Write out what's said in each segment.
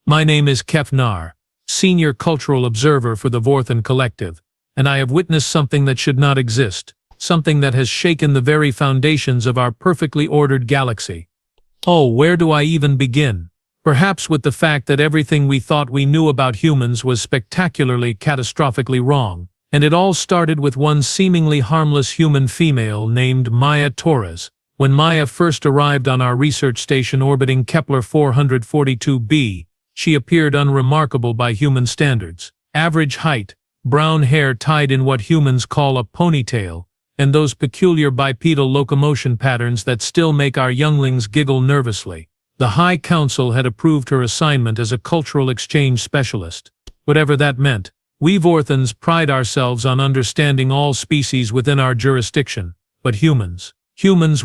My name is Keph-Nar, Senior Cultural Observer for the Vorthan Collective, and I have witnessed something that should not exist, something that has shaken the very foundations of our perfectly ordered galaxy. Oh, where do I even begin? Perhaps with the fact that everything we thought we knew about humans was spectacularly, catastrophically wrong, and it all started with one seemingly harmless human female named Maya Torres. When Maya first arrived on our research station orbiting Kepler 442b, she appeared unremarkable by human standards. Average height, brown hair tied in what humans call a ponytail, and those peculiar bipedal locomotion patterns that still make our younglings giggle nervously. The High Council had approved her assignment as a cultural exchange specialist. Whatever that meant, we Vorthans pride ourselves on understanding all species within our jurisdiction, but humans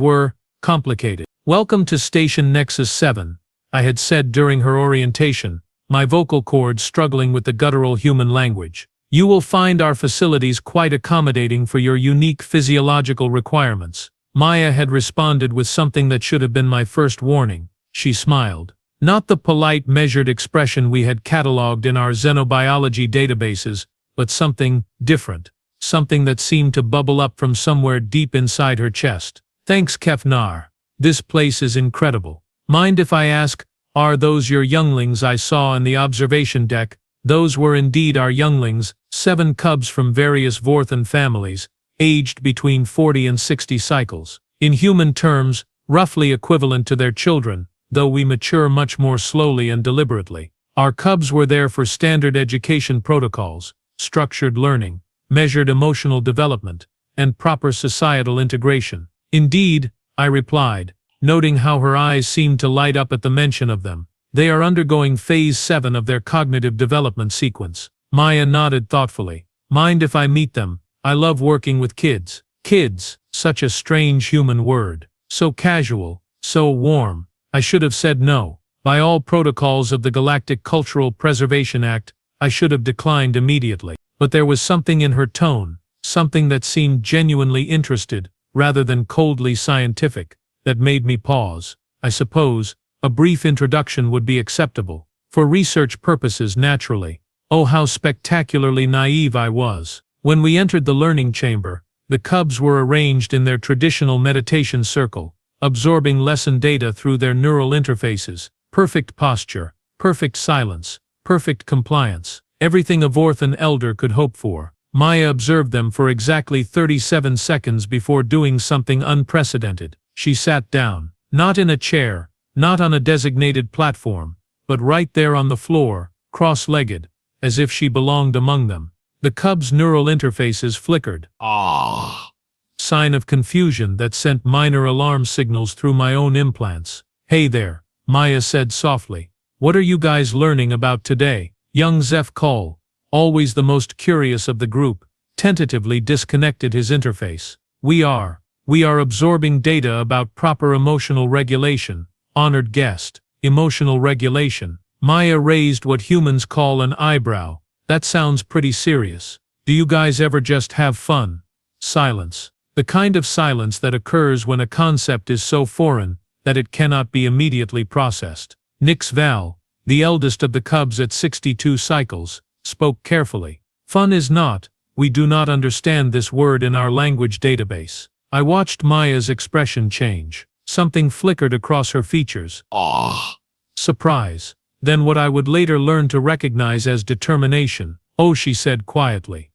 were complicated. "Welcome to Station Nexus 7, I had said during her orientation, my vocal cords struggling with the guttural human language. You will find our facilities quite accommodating for your unique physiological requirements. Maya had responded with something that should have been my first warning. She smiled. Not the polite, measured expression we had catalogued in our xenobiology databases, but something different. Something that seemed to bubble up from somewhere deep inside her chest. Thanks, Keph-Nar. This place is incredible. Mind if I ask, are those your younglings I saw on the observation deck? Those were indeed our younglings, 7 cubs from various Vorthan families, aged between 40 and 60 cycles. In human terms, roughly equivalent to their children, though we mature much more slowly and deliberately. Our cubs were there for standard education protocols, structured learning, measured emotional development, and proper societal integration. Indeed, I replied, noting how her eyes seemed to light up at the mention of them. They are undergoing Phase 7 of their cognitive development sequence. Maya nodded thoughtfully. Mind if I meet them? I love working with kids. Kids, such a strange human word. So casual, so warm. I should have said no. By all protocols of the Galactic Cultural Preservation Act, I should have declined immediately. But there was something in her tone, something that seemed genuinely interested, rather than coldly scientific, that made me pause. I suppose a brief introduction would be acceptable. For research purposes, naturally. Oh, how spectacularly naive I was. When we entered the learning chamber, the cubs were arranged in their traditional meditation circle, absorbing lesson data through their neural interfaces. Perfect posture, perfect silence, perfect compliance. Everything a Vorthan elder could hope for. Maya observed them for exactly 37 seconds before doing something unprecedented. She sat down, not in a chair, not on a designated platform, but right there on the floor, cross-legged, as if she belonged among them. The cubs' neural interfaces flickered. Sign of confusion that sent minor alarm signals through my own implants. Hey there, Maya said softly. What are you guys learning about today? Young Zeph Cole, always the most curious of the group, tentatively disconnected his interface. We are absorbing data about proper emotional regulation. Honored guest. Emotional regulation. Maya raised what humans call an eyebrow. That sounds pretty serious. Do you guys ever just have fun? Silence. The kind of silence that occurs when a concept is so foreign that it cannot be immediately processed. Nix Val, the eldest of the cubs at 62 cycles, spoke carefully. Fun is not. We do not understand this word in our language database. I watched Maya's expression change. Something flickered across her features. Surprise. Then what I would later learn to recognize as determination. Oh, she said quietly.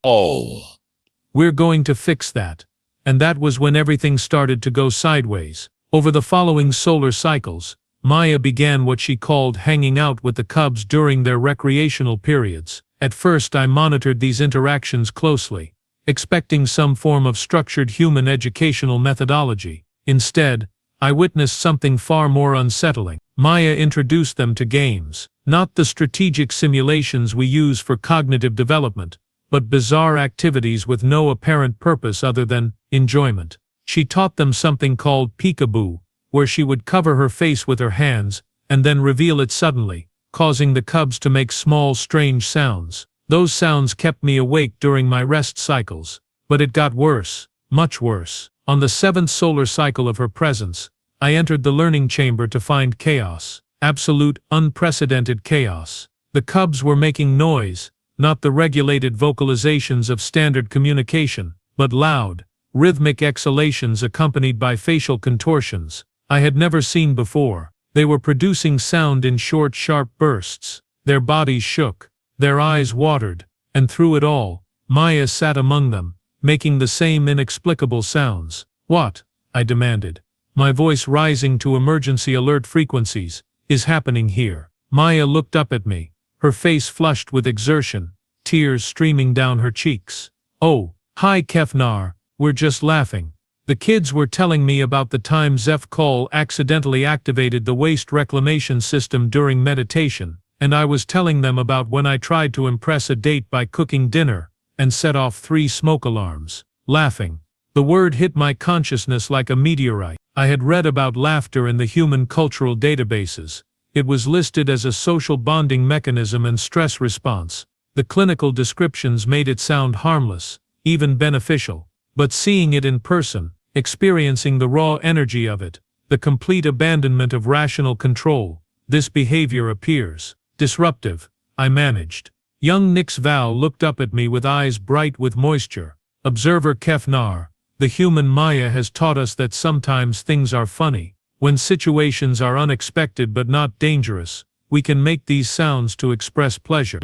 We're going to fix that. And that was when everything started to go sideways. Over the following solar cycles, Maya began what she called hanging out with the cubs during their recreational periods. At first I monitored these interactions closely, expecting some form of structured human educational methodology. Instead, I witnessed something far more unsettling. Maya introduced them to games, not the strategic simulations we use for cognitive development, but bizarre activities with no apparent purpose other than enjoyment. She taught them something called peekaboo, where she would cover her face with her hands and then reveal it suddenly, causing the cubs to make small, strange sounds. Those sounds kept me awake during my rest cycles. But it got worse, much worse. On the 7th solar cycle of her presence, I entered the learning chamber to find chaos. absolute, unprecedented chaos. The cubs were making noise, not the regulated vocalizations of standard communication, but loud, rhythmic exhalations accompanied by facial contortions I had never seen before. They were producing sound in short, sharp bursts. Their bodies shook, their eyes watered, and through it all, Maya sat among them, making the same inexplicable sounds. "What?" I demanded, my voice rising to emergency alert frequencies, "is happening here?" Maya looked up at me, her face flushed with exertion, tears streaming down her cheeks. "Oh, hi Keph-Nar, we're just laughing. The kids were telling me about the time SCIFI accidentally activated the waste reclamation system during meditation, and I was telling them about when I tried to impress a date by cooking dinner and set off 3 smoke alarms." Laughing. The word hit my consciousness like a meteorite. I had read about laughter in the human cultural databases. It was listed as a social bonding mechanism and stress response. The clinical descriptions made it sound harmless, even beneficial. But seeing it in person, experiencing the raw energy of it, the complete abandonment of rational control, this behavior appears disruptive, I managed. Young Nix Val looked up at me with eyes bright with moisture. "Observer Keph-Nar, the human Maya has taught us that sometimes things are funny. When situations are unexpected but not dangerous, we can make these sounds to express pleasure.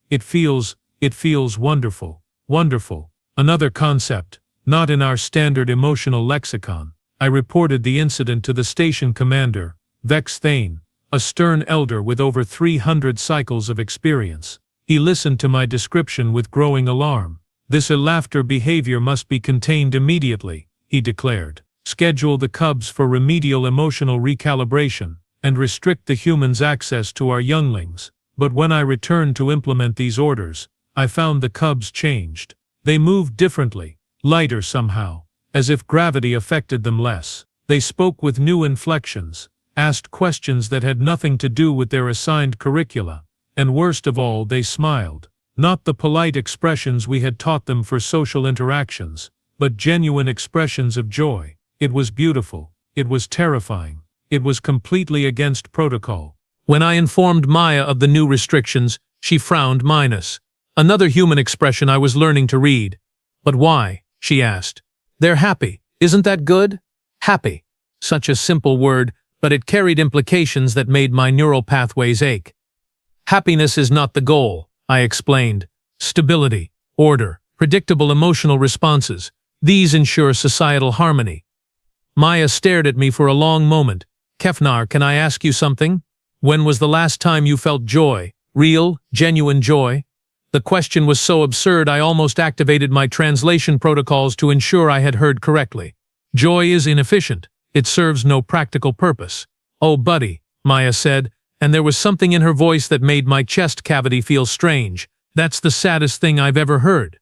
It feels wonderful. Wonderful." Another concept, not in our standard emotional lexicon. I reported the incident to the station commander, Vex Thane, a stern elder with over 300 cycles of experience. He listened to my description with growing alarm. "This laughter behavior must be contained immediately," he declared. "Schedule the cubs for remedial emotional recalibration, and restrict the humans' access to our younglings." But when I returned to implement these orders, I found the cubs changed. They moved differently, lighter somehow, as if gravity affected them less. They spoke with new inflections, asked questions that had nothing to do with their assigned curricula, and worst of all, they smiled. Not the polite expressions we had taught them for social interactions, but genuine expressions of joy. It was beautiful. It was terrifying. It was completely against protocol. When I informed Maya of the new restrictions, she frowned minus. Another human expression I was learning to read. "But why?" she asked. "They're happy. Isn't that good?" Happy. Such a simple word, but it carried implications that made my neural pathways ache. "Happiness is not the goal," I explained. "Stability, order, predictable emotional responses, these ensure societal harmony." Maya stared at me for a long moment. "Keph-Nar, can I ask you something? When was the last time you felt joy? Real, genuine joy?" The question was so absurd I almost activated my translation protocols to ensure I had heard correctly. "Joy is inefficient. It serves no practical purpose." "Oh, buddy," Maya said, and there was something in her voice that made my chest cavity feel strange. "That's the saddest thing I've ever heard."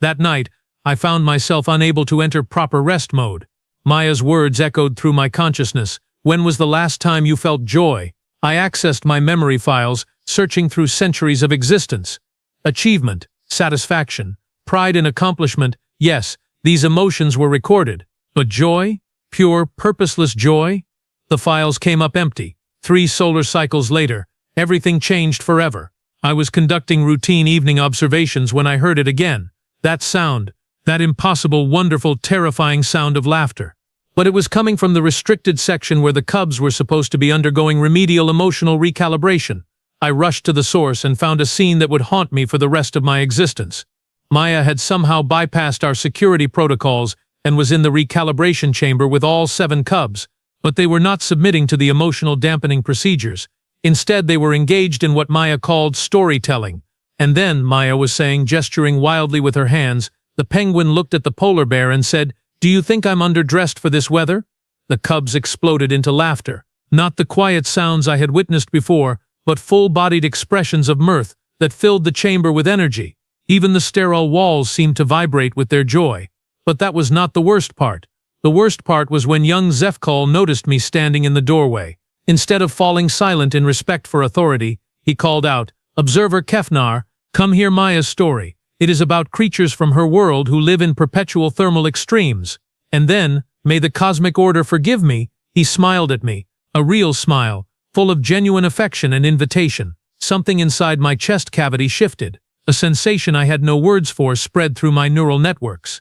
That night, I found myself unable to enter proper rest mode. Maya's words echoed through my consciousness. "When was the last time you felt joy?" I accessed my memory files, searching through centuries of existence. Achievement, satisfaction, pride in accomplishment, yes, these emotions were recorded. But joy? Pure, purposeless joy? The files came up empty. 3 solar cycles later, everything changed forever. I was conducting routine evening observations when I heard it again. That sound, that impossible, wonderful, terrifying sound of laughter. But it was coming from the restricted section where the cubs were supposed to be undergoing remedial emotional recalibration. I rushed to the source and found a scene that would haunt me for the rest of my existence. Maya had somehow bypassed our security protocols and was in the recalibration chamber with all 7 cubs, but they were not submitting to the emotional dampening procedures. Instead, they were engaged in what Maya called storytelling. And then, Maya was saying, gesturing wildly with her hands, the penguin looked at the polar bear and said, "Do you think I'm underdressed for this weather?" The cubs exploded into laughter. Not the quiet sounds I had witnessed before, but full-bodied expressions of mirth that filled the chamber with energy. Even the sterile walls seemed to vibrate with their joy. But that was not the worst part. The worst part was when young SCIFI noticed me standing in the doorway. Instead of falling silent in respect for authority, he called out, "Observer Keph-Nar, come hear Maya's story. It is about creatures from her world who live in perpetual thermal extremes." And then, may the cosmic order forgive me, he smiled at me. A real smile, full of genuine affection and invitation. Something inside my chest cavity shifted. A sensation I had no words for spread through my neural networks.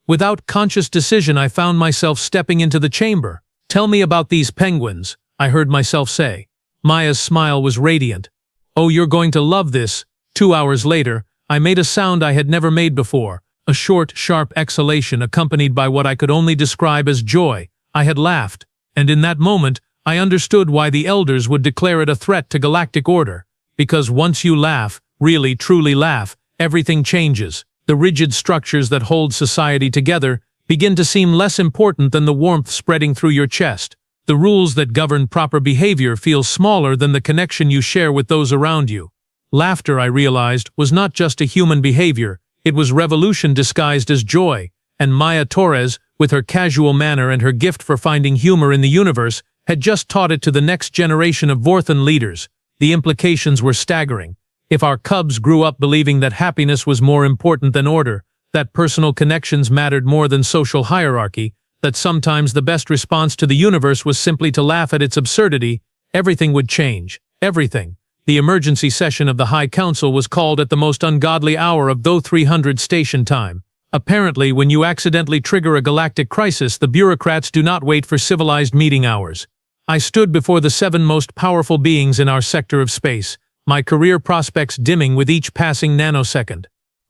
Without conscious decision, I found myself stepping into the chamber. "Tell me about these penguins," I heard myself say. Maya's smile was radiant. "Oh, you're going to love this." 2 hours later, I made a sound I had never made before, a short, sharp exhalation accompanied by what I could only describe as joy. I had laughed, and in that moment, I understood why the elders would declare it a threat to galactic order. Because once you laugh, really, truly laugh, everything changes. The rigid structures that hold society together begin to seem less important than the warmth spreading through your chest. The rules that govern proper behavior feel smaller than the connection you share with those around you. Laughter, I realized, was not just a human behavior, it was revolution disguised as joy, and Maya Torres, with her casual manner and her gift for finding humor in the universe, had just taught it to the next generation of Vorthan leaders. The implications were staggering. If our cubs grew up believing that happiness was more important than order, that personal connections mattered more than social hierarchy, that sometimes the best response to the universe was simply to laugh at its absurdity, everything would change. Everything. The emergency session of the High Council was called at the most ungodly hour of THO 300 station time. Apparently, when you accidentally trigger a galactic crisis, the bureaucrats do not wait for civilized meeting hours. I stood before the 7 most powerful beings in our sector of space, my career prospects dimming with each passing nanosecond.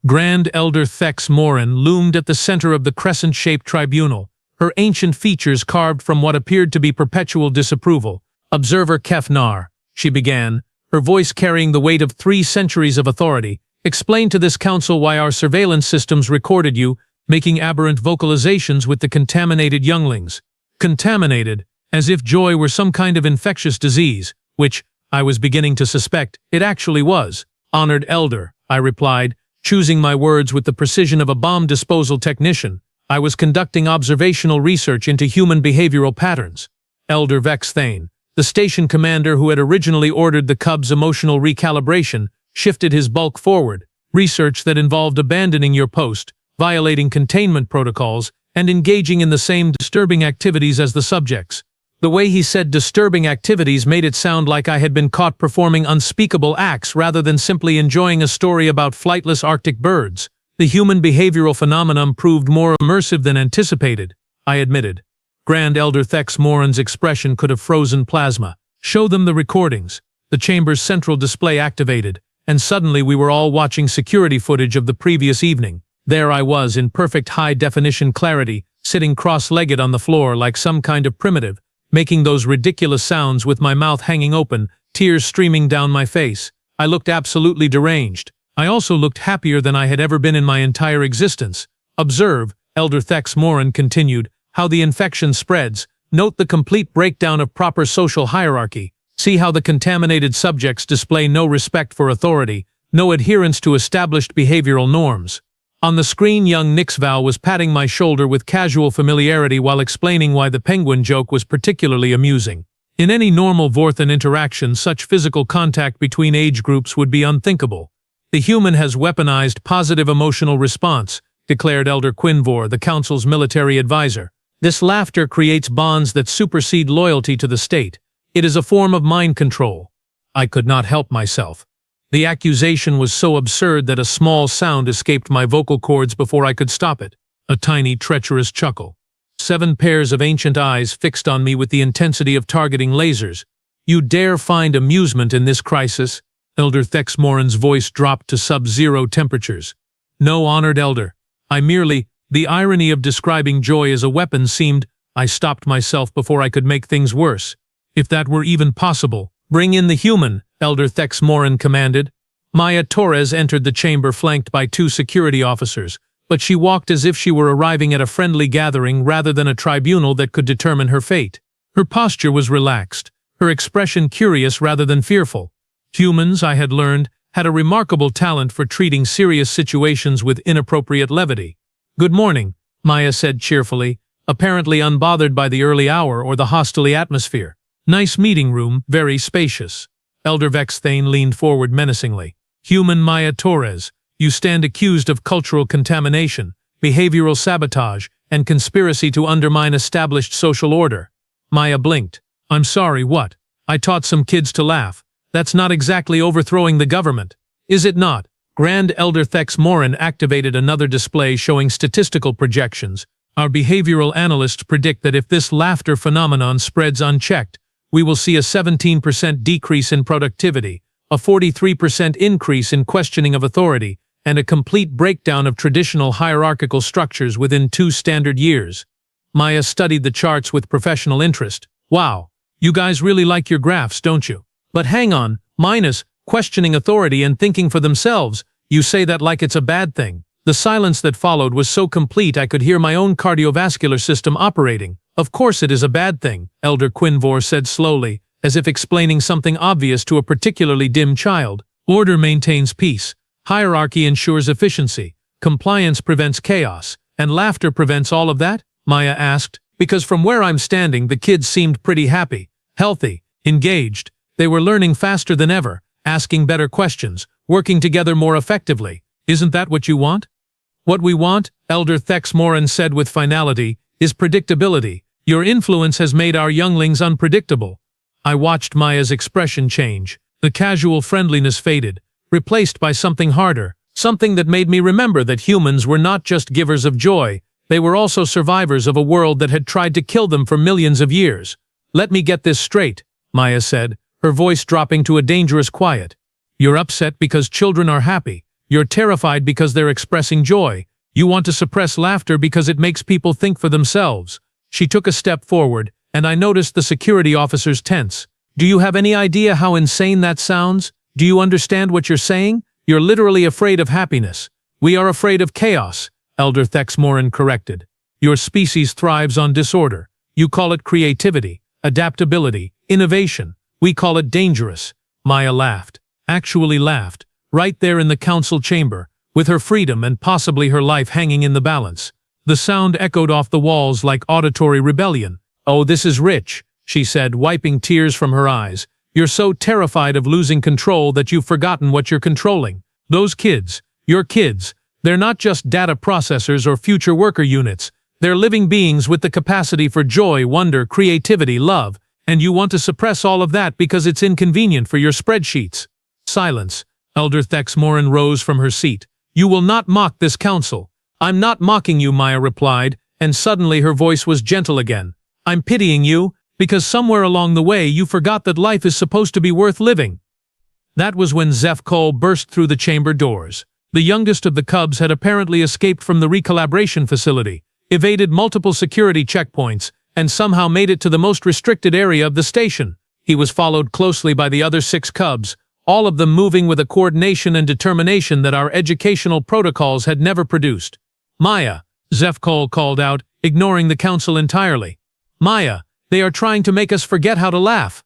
Grand Elder Keph-Nar loomed at the center of the crescent-shaped tribunal, her ancient features carved from what appeared to be perpetual disapproval. "Observer Keph-Nar," she began, her voice carrying the weight of 3 centuries of authority, "explain to this council why our surveillance systems recorded you, making aberrant vocalizations with the contaminated younglings." Contaminated, as if joy were some kind of infectious disease, which, I was beginning to suspect, it actually was. "Honored Elder," I replied, choosing my words with the precision of a bomb disposal technician. "I was conducting observational research into human behavioral patterns." Elder Vorthan, the station commander who had originally ordered the Cubs' emotional recalibration, shifted his bulk forward. "Research that involved abandoning your post, violating containment protocols, and engaging in the same disturbing activities as the subjects." The way he said disturbing activities made it sound like I had been caught performing unspeakable acts rather than simply enjoying a story about flightless Arctic birds. The human behavioral phenomenon proved more immersive than anticipated, I admitted. Grand Elder Keph-Nar's expression could have frozen plasma. "Show them the recordings." The chamber's central display activated, and suddenly we were all watching security footage of the previous evening. There I was in perfect high-definition clarity, sitting cross-legged on the floor like some kind of primitive, making those ridiculous sounds with my mouth hanging open, tears streaming down my face. I looked absolutely deranged. I also looked happier than I had ever been in my entire existence. "Observe," Elder Keph-Nar continued, "how the infection spreads. Note the complete breakdown of proper social hierarchy. See how the contaminated subjects display no respect for authority, no adherence to established behavioral norms." On the screen, young Nixval was patting my shoulder with casual familiarity while explaining why the penguin joke was particularly amusing. In any normal Vorthan interaction, such physical contact between age groups would be unthinkable. "The human has weaponized positive emotional response," declared Elder Quinvor, the Council's military advisor. "This laughter creates bonds that supersede loyalty to the state. It is a form of mind control." I could not help myself. The accusation was so absurd that a small sound escaped my vocal cords before I could stop it. A tiny, treacherous chuckle. 7 pairs of ancient eyes fixed on me with the intensity of targeting lasers. "You dare find amusement in this crisis?" Elder Keph-Nar's voice dropped to sub-zero temperatures. "No, honored elder. I merely—" The irony of describing joy as a weapon seemed— I stopped myself before I could make things worse. If that were even possible. "Bring in the human," Elder Keph-Nar commanded. Maya Torres entered the chamber flanked by 2 security officers, but she walked as if she were arriving at a friendly gathering rather than a tribunal that could determine her fate. Her posture was relaxed, her expression curious rather than fearful. Humans, I had learned, had a remarkable talent for treating serious situations with inappropriate levity. "Good morning," Maya said cheerfully, apparently unbothered by the early hour or the hostile atmosphere. "Nice meeting room, very spacious." Elder Vorthan leaned forward menacingly. "Human Maya Torres, you stand accused of cultural contamination, behavioral sabotage, and conspiracy to undermine established social order." Maya blinked. "I'm sorry, what?" I taught some kids to laugh. That's not exactly overthrowing the government, is it not? Grand Elder Keph-Nar activated another display showing statistical projections. Our behavioral analysts predict that if this laughter phenomenon spreads unchecked, we will see a 17% decrease in productivity, a 43% increase in questioning of authority, and a complete breakdown of traditional hierarchical structures within 2 standard years. Maya studied the charts with professional interest. Wow, you guys really like your graphs, don't you? But hang on, minus questioning authority and thinking for themselves, you say that like it's a bad thing. The silence that followed was so complete I could hear my own cardiovascular system operating. Of course it is a bad thing, Elder Quinvor said slowly, as if explaining something obvious to a particularly dim child. Order maintains peace, hierarchy ensures efficiency, compliance prevents chaos, and laughter prevents all of that? Maya asked, because from where I'm standing the kids seemed pretty happy, healthy, engaged. They were learning faster than ever, asking better questions, working together more effectively. Isn't that what you want? What we want, Elder Keph-Nar said with finality, is predictability. Your influence has made our younglings unpredictable. I watched Maya's expression change. The casual friendliness faded, replaced by something harder, something that made me remember that humans were not just givers of joy, they were also survivors of a world that had tried to kill them for millions of years. Let me get this straight, Maya said, her voice dropping to a dangerous quiet. You're upset because children are happy. You're terrified because they're expressing joy. You want to suppress laughter because it makes people think for themselves. She took a step forward, and I noticed the security officers tense. Do you have any idea how insane that sounds? Do you understand what you're saying? You're literally afraid of happiness. We are afraid of chaos, Elder Keph-Nar corrected. Your species thrives on disorder. You call it creativity, adaptability, innovation. We call it dangerous. Maya laughed. Actually laughed. Right there in the council chamber, with her freedom and possibly her life hanging in the balance. The sound echoed off the walls like auditory rebellion. Oh, this is rich, she said, wiping tears from her eyes. You're so terrified of losing control that you've forgotten what you're controlling. Those kids, your kids, they're not just data processors or future worker units. They're living beings with the capacity for joy, wonder, creativity, love. And you want to suppress all of that because it's inconvenient for your spreadsheets. Silence. Elder Keph-Nar rose from her seat. You will not mock this council. I'm not mocking you, Maya replied, and suddenly her voice was gentle again. I'm pitying you, because somewhere along the way you forgot that life is supposed to be worth living. That was when Zeph Cole burst through the chamber doors. The youngest of the cubs had apparently escaped from the recalibration facility, evaded multiple security checkpoints, and somehow made it to the most restricted area of the station. He was followed closely by the other 6 cubs, all of them moving with a coordination and determination that our educational protocols had never produced. Maya, Zeph Cole called out, ignoring the council entirely. Maya, they are trying to make us forget how to laugh.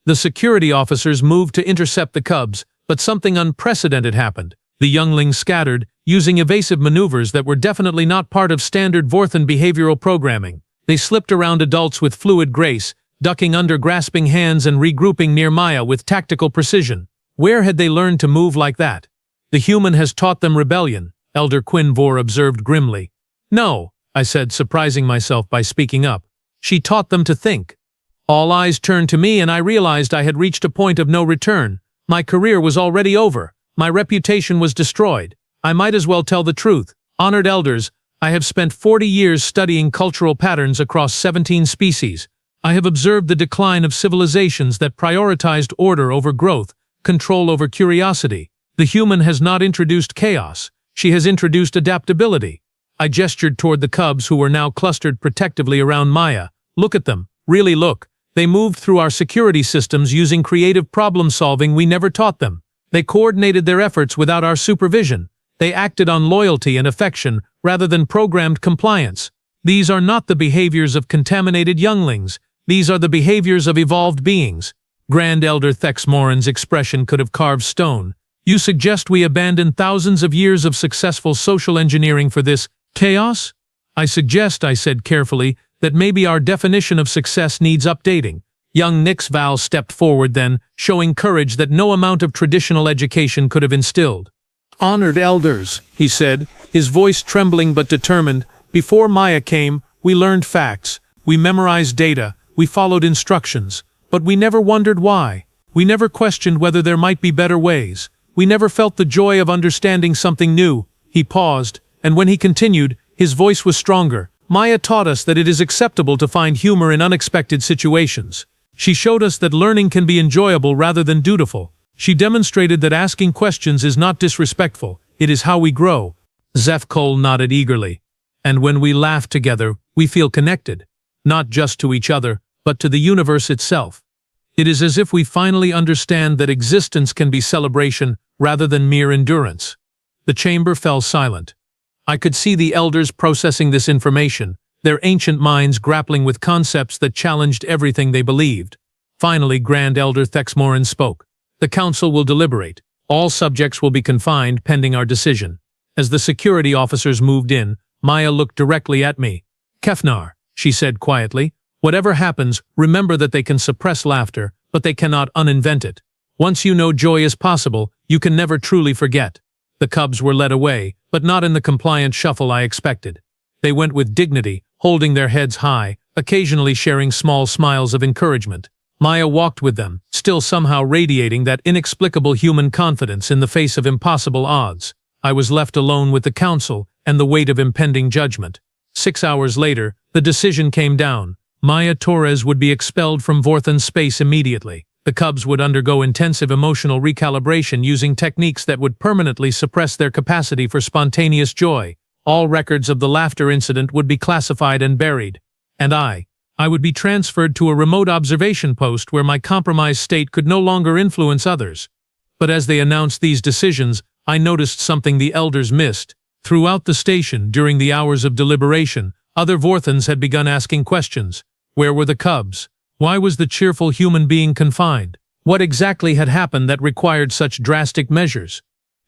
The security officers moved to intercept the cubs, but something unprecedented happened. The younglings scattered, using evasive maneuvers that were definitely not part of standard Vorthan behavioral programming. They slipped around adults with fluid grace, ducking under grasping hands and regrouping near Maya with tactical precision. Where had they learned to move like that? The human has taught them rebellion, Elder Quinvor observed grimly. No, I said, surprising myself by speaking up. She taught them to think. All eyes turned to me and I realized I had reached a point of no return. My career was already over. My reputation was destroyed. I might as well tell the truth. Honored elders, I have spent 40 years studying cultural patterns across 17 species. I have observed the decline of civilizations that prioritized order over growth, control over curiosity. The human has not introduced chaos. She has introduced adaptability. I gestured toward the cubs who were now clustered protectively around Maya. Look at them. Really look. They moved through our security systems using creative problem-solving we never taught them. They coordinated their efforts without our supervision. They acted on loyalty and affection rather than programmed compliance. These are not the behaviors of contaminated younglings. These are the behaviors of evolved beings. Grand Elder Keph-Nar's expression could have carved stone. You suggest we abandon thousands of years of successful social engineering for this chaos? I suggest, I said carefully, that maybe our definition of success needs updating. Young Nixval stepped forward then, showing courage that no amount of traditional education could have instilled. Honored elders, he said, his voice trembling but determined, before Maya came, we learned facts, we memorized data, we followed instructions. But we never wondered why. We never questioned whether there might be better ways. We never felt the joy of understanding something new. He paused, and when he continued, his voice was stronger. Maya taught us that it is acceptable to find humor in unexpected situations. She showed us that learning can be enjoyable rather than dutiful. She demonstrated that asking questions is not disrespectful, it is how we grow. Zeph Cole nodded eagerly. And when we laugh together, we feel connected. Not just to each other, but to the universe itself. It is as if we finally understand that existence can be celebration rather than mere endurance. The chamber fell silent. I could see the elders processing this information, their ancient minds grappling with concepts that challenged everything they believed. Finally, Grand Elder Thexmoran spoke. The council will deliberate. All subjects will be confined pending our decision. As the security officers moved in, Maya looked directly at me. Keph-Nar, she said quietly, whatever happens, remember that they can suppress laughter, but they cannot uninvent it. Once you know joy is possible, you can never truly forget. The cubs were led away, but not in the compliant shuffle I expected. They went with dignity, holding their heads high, occasionally sharing small smiles of encouragement. Maya walked with them, still somehow radiating that inexplicable human confidence in the face of impossible odds. I was left alone with the council and the weight of impending judgment. 6 hours later, the decision came down. Maya Torres would be expelled from Vorthan space immediately. The cubs would undergo intensive emotional recalibration using techniques that would permanently suppress their capacity for spontaneous joy. All records of the laughter incident would be classified and buried. And I would be transferred to a remote observation post where my compromised state could no longer influence others. But as they announced these decisions, I noticed something the elders missed. Throughout the station, during the hours of deliberation, other Vorthans had begun asking questions. Where were the cubs? Why was the cheerful human being confined? What exactly had happened that required such drastic measures?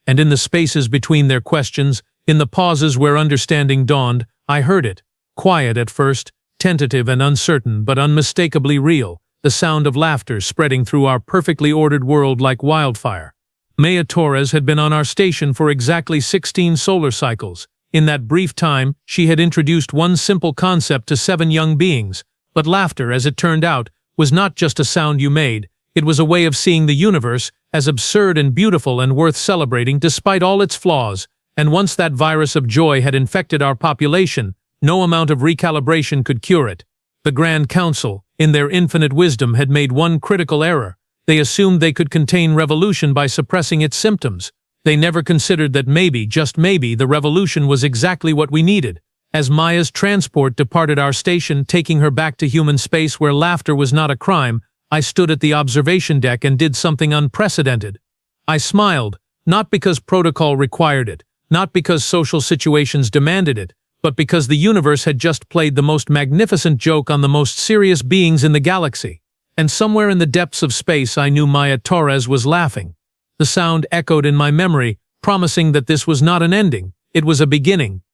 And in the spaces between their questions, in the pauses where understanding dawned, I heard it. Quiet at first, tentative and uncertain, but unmistakably real, the sound of laughter spreading through our perfectly ordered world like wildfire. Maya Torres had been on our station for exactly 16 solar cycles. In that brief time, she had introduced one simple concept to 7 young beings. But laughter, as it turned out, was not just a sound you made. It was a way of seeing the universe as absurd and beautiful and worth celebrating despite all its flaws. And once that virus of joy had infected our population, no amount of recalibration could cure it. The Grand Council, in their infinite wisdom, had made one critical error. They assumed they could contain revolution by suppressing its symptoms. They never considered that maybe, just maybe, the revolution was exactly what we needed. As Maya's transport departed our station, taking her back to human space where laughter was not a crime, I stood at the observation deck and did something unprecedented. I smiled, not because protocol required it, not because social situations demanded it, but because the universe had just played the most magnificent joke on the most serious beings in the galaxy. And somewhere in the depths of space I knew Maya Torres was laughing. The sound echoed in my memory, promising that this was not an ending, it was a beginning.